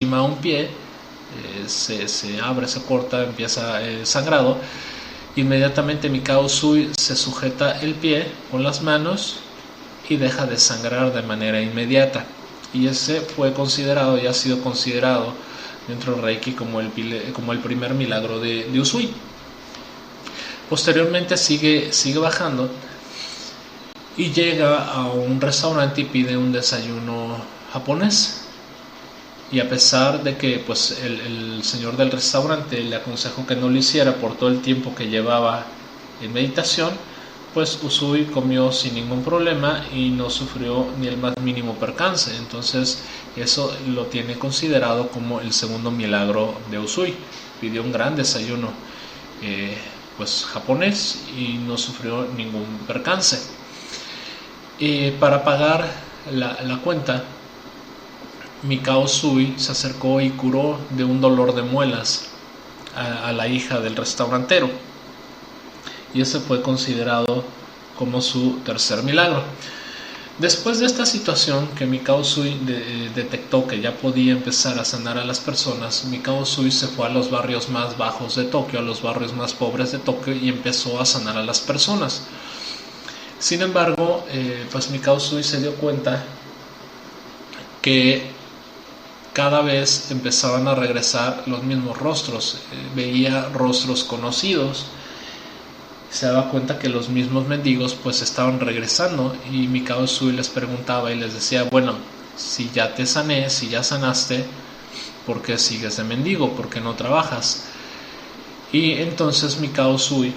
lastima un pie, se abre, se corta, empieza el sangrado. Inmediatamente Mikao Usui se sujeta el pie con las manos y deja de sangrar de manera inmediata. Y ese fue considerado y ha sido considerado dentro del Reiki como el primer milagro de Usui. Posteriormente sigue bajando y llega a un restaurante y pide un desayuno japonés. Y a pesar de que pues el señor del restaurante le aconsejó que no lo hiciera por todo el tiempo que llevaba en meditación, pues Usui comió sin ningún problema y no sufrió ni el más mínimo percance. Entonces eso lo tiene considerado como el segundo milagro de Usui. Pidió un gran desayuno pues japonés y no sufrió ningún percance. Para pagar la cuenta, Mikao Usui se acercó y curó de un dolor de muelas a la hija del restaurantero, y ese fue considerado como su tercer milagro. Después de esta situación que Mikao Usui detectó que ya podía empezar a sanar a las personas, Mikao Usui se fue a los barrios más bajos de Tokio, a los barrios más pobres de Tokio, y empezó a sanar a las personas. Sin embargo, pues Mikao Usui se dio cuenta que cada vez empezaban a regresar los mismos rostros. Veía rostros conocidos, se daba cuenta que los mismos mendigos pues estaban regresando, y Mikao Usui les preguntaba y les decía: bueno, si ya te sané, si ya sanaste, ¿por qué sigues de mendigo? ¿Por qué no trabajas? Y entonces Mikao Usui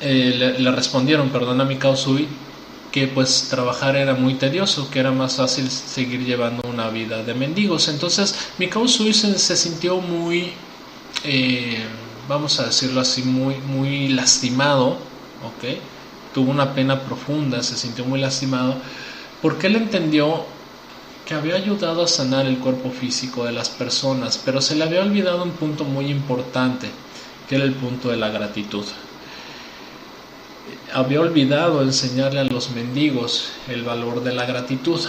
le respondieron, a Mikao Usui, que pues trabajar era muy tedioso, que era más fácil seguir llevando una vida de mendigos. Entonces Mikao Usui se sintió muy, vamos a decirlo así, muy lastimado, ¿okay? Tuvo una pena profunda, se sintió muy lastimado, porque él entendió que había ayudado a sanar el cuerpo físico de las personas, pero se le había olvidado un punto muy importante, que era el punto de la gratitud. Había olvidado enseñarle a los mendigos el valor de la gratitud,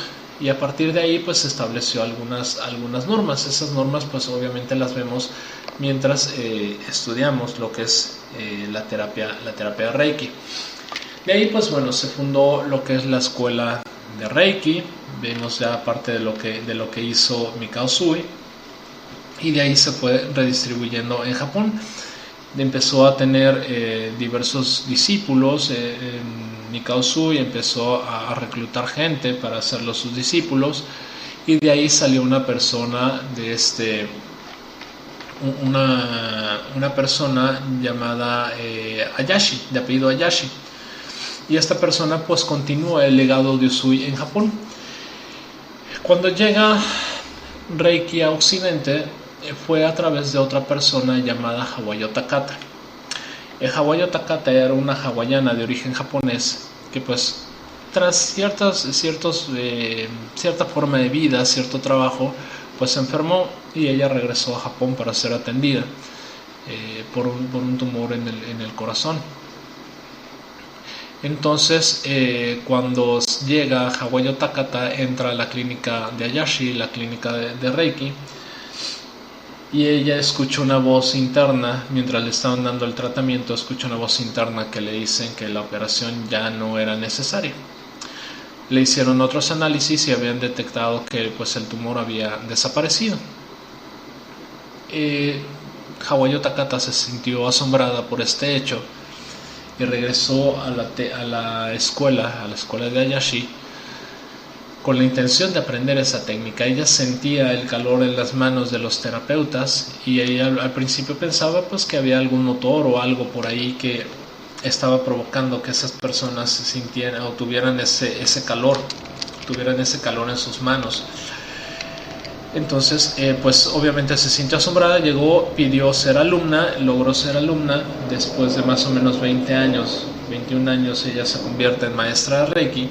y a partir de ahí pues estableció algunas normas. Esas normas pues obviamente las vemos mientras estudiamos lo que es la terapia de Reiki. De ahí pues bueno, se fundó lo que es la escuela de Reiki. Vemos ya parte de lo que hizo Mikao Usui, y de ahí se fue redistribuyendo en Japón. Empezó a tener diversos discípulos. Mikao Usui empezó a reclutar gente para hacerlos sus discípulos, y de ahí salió una persona una persona llamada Ayashi, de apellido Ayashi, y esta persona pues continúa el legado de Usui en Japón. Cuando llega Reiki a Occidente, fue a través de otra persona llamada Hawayo Takata. Hawayo Takata era una hawaiana de origen japonés que pues tras cierta forma de vida, cierto trabajo, pues se enfermó, y ella regresó a Japón para ser atendida por un tumor en el corazón. Entonces cuando llega Hawayo Takata, entra a la clínica de Ayashi, la clínica de Reiki, y ella escucha una voz interna. Mientras le estaban dando el tratamiento, escucha una voz interna que le dicen que la operación ya no era necesaria. Le hicieron otros análisis y habían detectado que pues el tumor había desaparecido. Hawayo Takata se sintió asombrada por este hecho y regresó a la escuela de Ayashi con la intención de aprender esa técnica. Ella sentía el calor en las manos de los terapeutas, y ella al principio pensaba pues que había algún motor o algo por ahí que estaba provocando que esas personas se sintieran o tuvieran ese calor en sus manos. Entonces pues obviamente se sintió asombrada, llegó, pidió ser alumna, logró ser alumna. Después de más o menos 21 años, ella se convierte en maestra de Reiki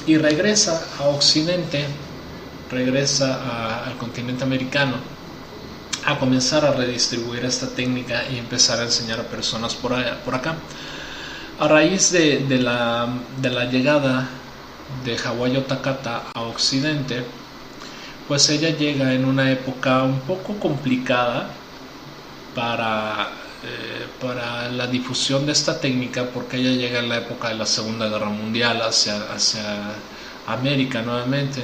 y regresa a Occidente, al continente americano, a comenzar a redistribuir esta técnica y empezar a enseñar a personas por acá. A raíz de la llegada de Hawayo Takata a Occidente, pues ella llega en una época un poco complicada para la difusión de esta técnica, porque ella llega en la época de la Segunda Guerra Mundial hacia América nuevamente,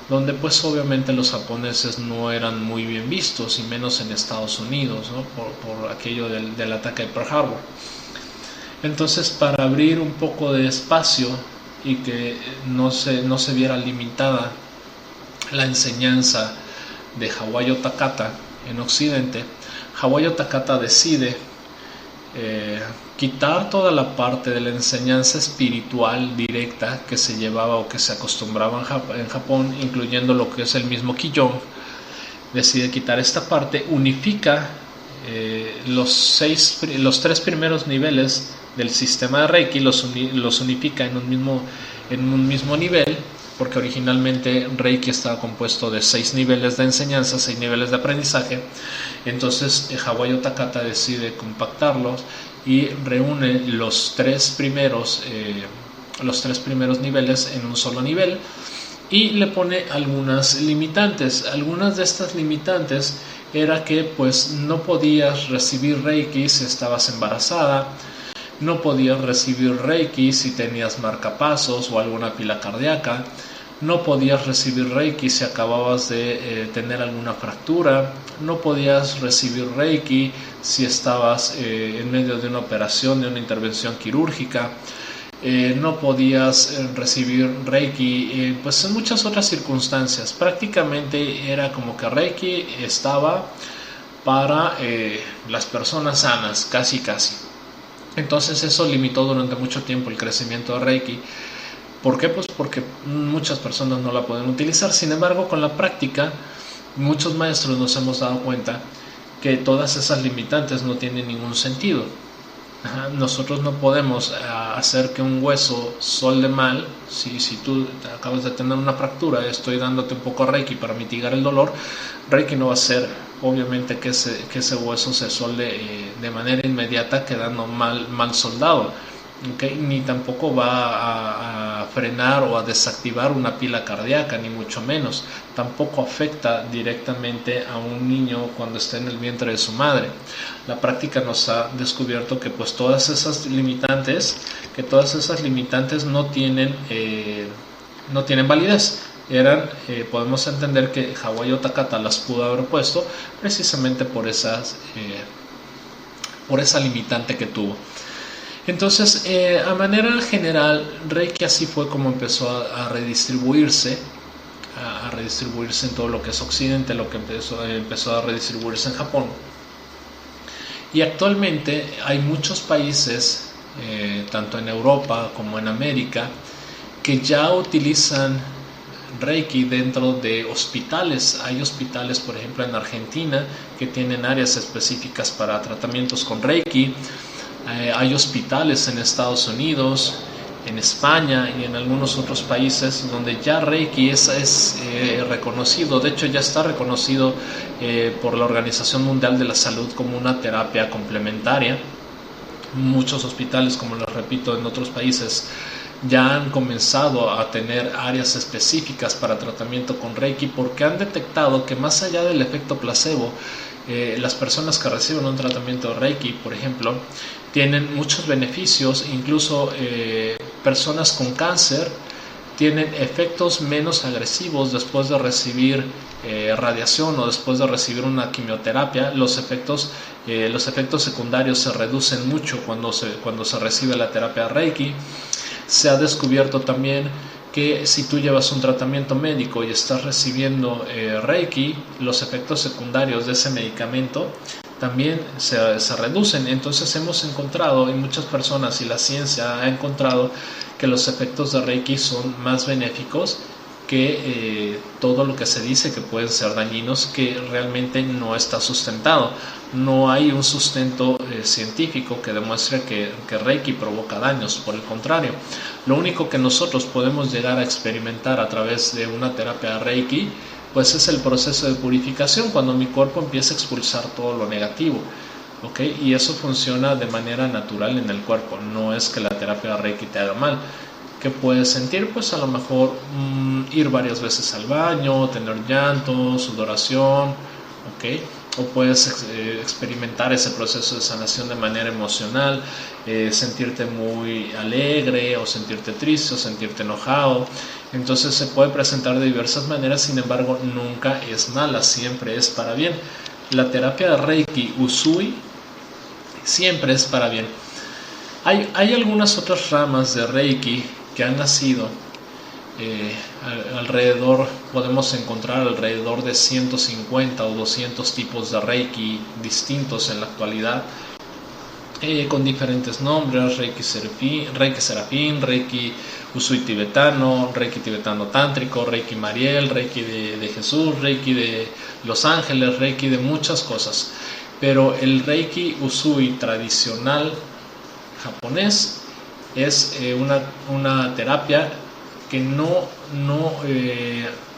donde pues obviamente los japoneses no eran muy bien vistos, y menos en Estados Unidos, ¿no? por aquello del ataque de Pearl Harbor. Entonces, para abrir un poco de espacio y que no se viera limitada la enseñanza de Hawayo Takata en Occidente, Hawayo Takata decide quitar toda la parte de la enseñanza espiritual directa que se llevaba o que se acostumbraba en Japón, incluyendo lo que es el mismo Qigong. Decide quitar esta parte, unifica los 3 primeros niveles del sistema de Reiki, los unifica en un mismo nivel, porque originalmente Reiki estaba compuesto de 6 niveles de enseñanza, 6 niveles de aprendizaje. Entonces Hawayo Takata decide compactarlos y reúne los 3 primeros niveles en un solo nivel, y le pone algunas limitantes. Algunas de estas limitantes era que pues no podías recibir Reiki si estabas embarazada, no podías recibir Reiki si tenías marcapasos o alguna pila cardíaca, no podías recibir Reiki si acababas de tener alguna fractura, no podías recibir Reiki si estabas en medio de una operación, de una intervención quirúrgica, no podías recibir Reiki, pues en muchas otras circunstancias. Prácticamente era como que Reiki estaba para las personas sanas, casi. Entonces eso limitó durante mucho tiempo el crecimiento de Reiki. ¿Por qué? Pues porque muchas personas no la pueden utilizar. Sin embargo, con la práctica, muchos maestros nos hemos dado cuenta que todas esas limitantes no tienen ningún sentido. Nosotros no podemos hacer que un hueso solde mal. Si tú acabas de tener una fractura, estoy dándote un poco de Reiki para mitigar el dolor, Reiki no va a hacer obviamente que ese hueso se solde de manera inmediata, quedando mal soldado, ¿okay? Ni tampoco va a frenar o a desactivar una pila cardíaca, ni mucho menos. Tampoco afecta directamente a un niño cuando está en el vientre de su madre. La práctica nos ha descubierto que pues todas esas limitantes no tienen validez. Podemos entender que Hawayo Takata las pudo haber puesto precisamente por esa limitante que tuvo. Entonces, a manera general, Reiki así fue como empezó a redistribuirse en todo lo que es Occidente, lo que empezó a redistribuirse en Japón. Y actualmente hay muchos países, tanto en Europa como en América, que ya utilizan Reiki dentro de hospitales. Hay hospitales, por ejemplo, en Argentina, que tienen áreas específicas para tratamientos con Reiki. Hay hospitales en Estados Unidos, en España y en algunos otros países donde ya Reiki es reconocido. De hecho, ya está reconocido por la Organización Mundial de la Salud como una terapia complementaria. Muchos hospitales, como les repito, en otros países ya han comenzado a tener áreas específicas para tratamiento con Reiki, porque han detectado que más allá del efecto placebo, las personas que reciben un tratamiento de Reiki, por ejemplo, tienen muchos beneficios. Incluso personas con cáncer tienen efectos menos agresivos después de recibir radiación o después de recibir una quimioterapia. Los efectos secundarios se reducen mucho cuando se recibe la terapia Reiki. Se ha descubierto también que si tú llevas un tratamiento médico y estás recibiendo Reiki, los efectos secundarios de ese medicamento también se reducen. Entonces hemos encontrado, y muchas personas y la ciencia ha encontrado, que los efectos de Reiki son más benéficos que todo lo que se dice que pueden ser dañinos, que realmente no está sustentado. No hay un sustento científico que demuestre que Reiki provoca daños. Por el contrario, lo único que nosotros podemos llegar a experimentar a través de una terapia Reiki, pues es el proceso de purificación, cuando mi cuerpo empieza a expulsar todo lo negativo, ¿okay? Y eso funciona de manera natural en el cuerpo. No es que la terapia Reiki te haga mal. que puedes sentir, pues a lo mejor ir varias veces al baño, tener llanto, sudoración, ¿ok? O puedes experimentar ese proceso de sanación de manera emocional, sentirte muy alegre o sentirte triste o sentirte enojado. Entonces se puede presentar de diversas maneras, sin embargo nunca es mala, siempre es para bien. La terapia de Reiki Usui siempre es para bien. Hay algunas otras ramas de Reiki que han nacido alrededor, podemos encontrar alrededor de 150 o 200 tipos de Reiki distintos en la actualidad, con diferentes nombres: Reiki Serafín, Reiki Usui tibetano, Reiki tibetano tántrico, Reiki Mariel, Reiki de Jesús, Reiki de Los Ángeles, Reiki de muchas cosas. Pero el Reiki Usui tradicional japonés es una terapia que no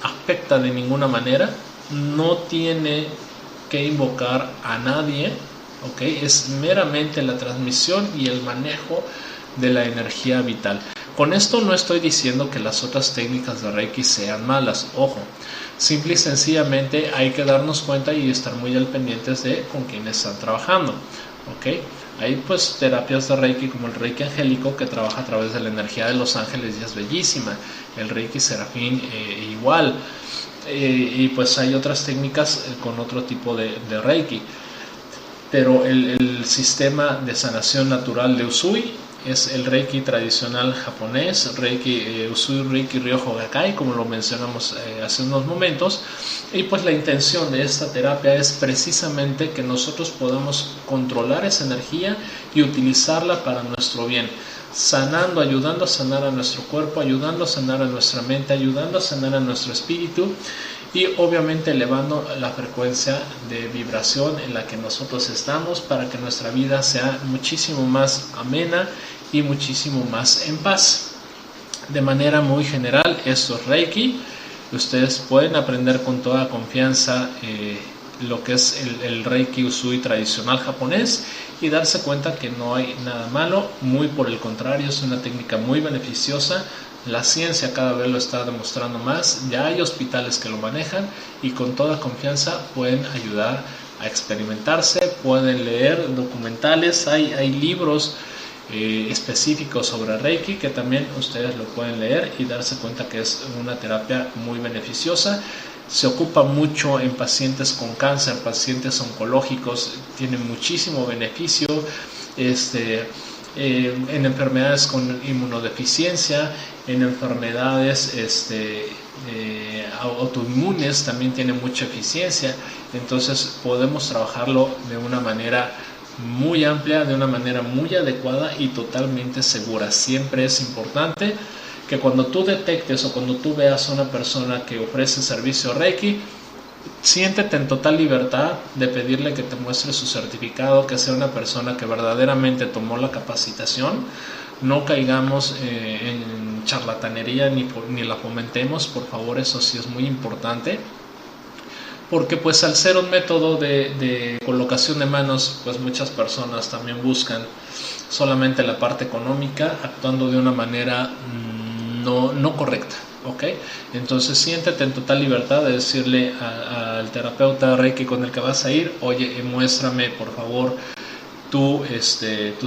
afecta de ninguna manera, no tiene que invocar a nadie, ¿okay? Es meramente la transmisión y el manejo de la energía vital. Con esto no estoy diciendo que las otras técnicas de Reiki sean malas, ojo, simple y sencillamente hay que darnos cuenta y estar muy al pendientes de con quién están trabajando, ¿ok? Hay pues terapias de Reiki como el Reiki angélico, que trabaja a través de la energía de los ángeles y es bellísima. El Reiki Serafín igual. Y pues hay otras técnicas con otro tipo de Reiki. Pero el sistema de sanación natural de Usui es el Reiki tradicional japonés, Reiki Usui, Reiki Ryoho Gakkai, como lo mencionamos hace unos momentos. Y pues la intención de esta terapia es precisamente que nosotros podamos controlar esa energía y utilizarla para nuestro bien, sanando, ayudando a sanar a nuestro cuerpo, ayudando a sanar a nuestra mente, ayudando a sanar a nuestro espíritu, y obviamente elevando la frecuencia de vibración en la que nosotros estamos, para que nuestra vida sea muchísimo más amena y muchísimo más en paz. De manera muy general, esto es Reiki. Ustedes pueden aprender con toda confianza lo que es el Reiki Usui tradicional japonés y darse cuenta que no hay nada malo, muy por el contrario, es una técnica muy beneficiosa. La ciencia cada vez lo está demostrando más, ya hay hospitales que lo manejan y con toda confianza pueden ayudar a experimentarse, pueden leer documentales, hay libros específicos sobre Reiki que también ustedes lo pueden leer y darse cuenta que es una terapia muy beneficiosa. Se ocupa mucho en pacientes con cáncer, pacientes oncológicos, tiene muchísimo beneficio, en enfermedades con inmunodeficiencia, en enfermedades autoinmunes también tiene mucha eficiencia. Entonces podemos trabajarlo de una manera muy amplia, de una manera muy adecuada y totalmente segura. Siempre es importante que cuando tú detectes o cuando tú veas a una persona que ofrece servicio Reiki, siéntete en total libertad de pedirle que te muestre su certificado, que sea una persona que verdaderamente tomó la capacitación. No caigamos en charlatanería ni la fomentemos, por favor, eso sí es muy importante. Porque pues al ser un método de colocación de manos, pues muchas personas también buscan solamente la parte económica, actuando de una manera no correcta, ¿ok? Entonces siéntete en total libertad de decirle al terapeuta Reiki con el que vas a ir: oye, muéstrame por favor tu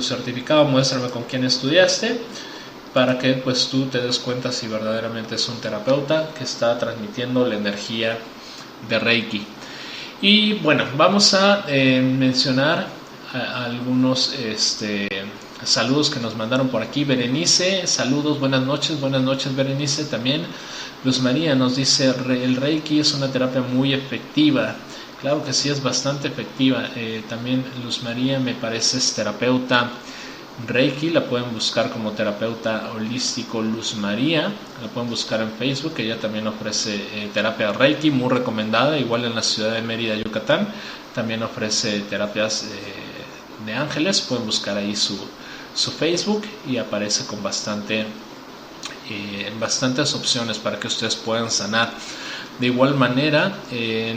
certificado, muéstrame con quién estudiaste, para que pues tú te des cuenta si verdaderamente es un terapeuta que está transmitiendo la energía de Reiki. Y bueno, vamos a mencionar algunos saludos que nos mandaron por aquí. Berenice, saludos, buenas noches Berenice. También Luz María nos dice: el Reiki es una terapia muy efectiva. Claro que sí, es bastante efectiva. También Luz María me parece es terapeuta Reiki, la pueden buscar como terapeuta holístico Luz María, la pueden buscar en Facebook, que ella también ofrece terapia Reiki, muy recomendada, igual en la ciudad de Mérida, Yucatán, también ofrece terapias de ángeles. Pueden buscar ahí su Facebook y aparece con bastantes opciones para que ustedes puedan sanar. De igual manera,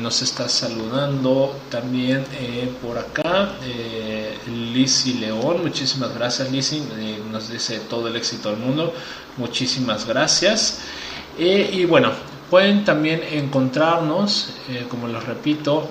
nos está saludando también por acá Lizzy León. Muchísimas gracias, Lizzy. Nos dice todo el éxito del mundo. Muchísimas gracias. Y bueno, pueden también encontrarnos, como les repito,